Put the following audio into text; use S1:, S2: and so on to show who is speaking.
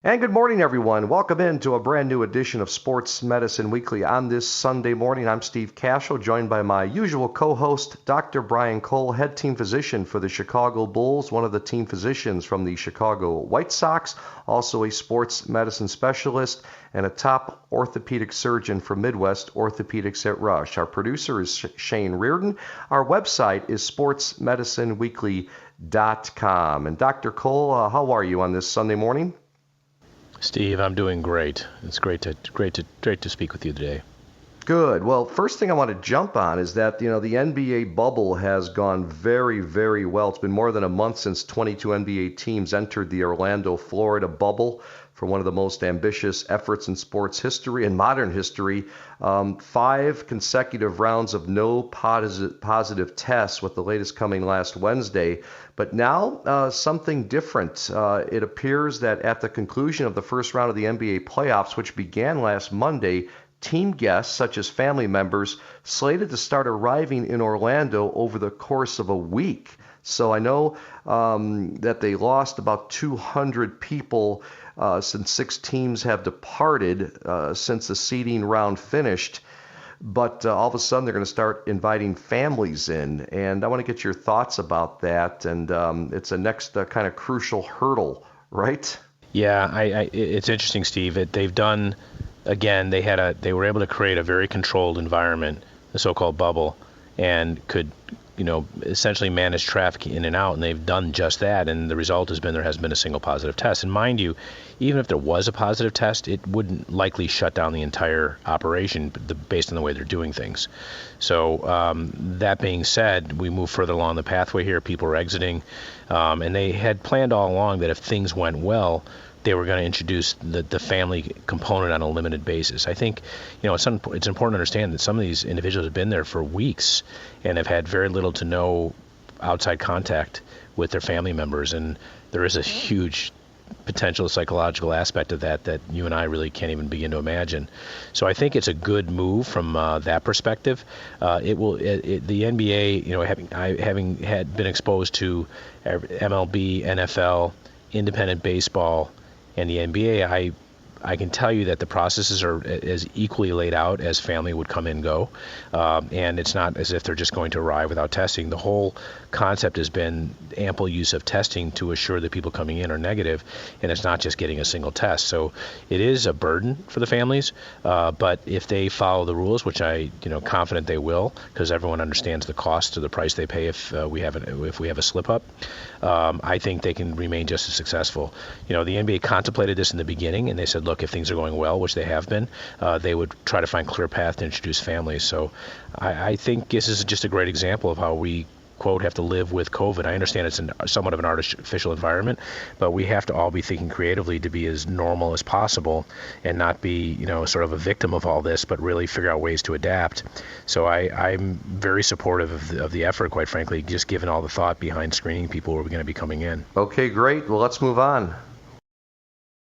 S1: And good morning, everyone. Welcome into a brand new edition of Sports Medicine Weekly on this Sunday morning. I'm Steve Cashel, joined by my usual co-host, Dr. Brian Cole, head team physician for the Chicago Bulls, one of the team physicians from the Chicago White Sox, also a sports medicine specialist, and a top orthopedic surgeon for Midwest Orthopedics at Rush. Our producer is Shane Reardon. Our website is sportsmedicineweekly.com. And Dr. Cole, how are you on this Sunday morning?
S2: Steve, I'm doing great. It's great to speak with you today.
S1: Good. Well, first thing I want to jump on is that, the NBA bubble has gone very, very well. It's been more than a month since 22 NBA teams entered the Orlando, Florida bubble for one of the most ambitious efforts in sports history and modern history. 5 consecutive rounds of no positive tests, with the latest coming last Wednesday. But now something different. It appears that at the conclusion of the first round of the NBA playoffs, which began last Monday, team guests, such as family members, slated to start arriving in Orlando over the course of a week. So I know that they lost about 200 people since 6 teams have departed since the seeding round finished. But all of a sudden, they're going to start inviting families in. And I want to get your thoughts about that. And it's a next kind of crucial hurdle, right?
S2: Yeah, it's interesting, Steve. They've done, again, they were able to create a very controlled environment, the so-called bubble, and could essentially manage traffic in and out, and they've done just that, and the result has been there hasn't been a single positive test. And mind you, even if there was a positive test, it wouldn't likely shut down the entire operation based on the way they're doing things. So that being said, we move further along the pathway here. People are exiting, and they had planned all along that if things went well, they were going to introduce the family component on a limited basis. I think, it's important to understand that some of these individuals have been there for weeks and have had very little to no outside contact with their family members, and there is a huge potential psychological aspect of that you and I really can't even begin to imagine. So I think it's a good move from that perspective. The NBA, having had been exposed to MLB, NFL, independent baseball, and the NBA, I can tell you that the processes are as equally laid out as family would come and go, and it's not as if they're just going to arrive without testing. The whole concept has been ample use of testing to assure that people coming in are negative, and it's not just getting a single test. So it is a burden for the families, but if they follow the rules, which I confident they will, because everyone understands the cost to the price they pay if we have a slip up, I think they can remain just as successful. The NBA contemplated this in the beginning, and they said, look, if things are going well, which they have been, they would try to find clear path to introduce families. So I think this is just a great example of how we, quote, have to live with COVID. I understand it's somewhat of an artificial environment, but we have to all be thinking creatively to be as normal as possible and not be, sort of a victim of all this, but really figure out ways to adapt. So I'm very supportive of the effort, quite frankly, just given all the thought behind screening people who are going to be coming in.
S1: Okay, great. Well, let's move on.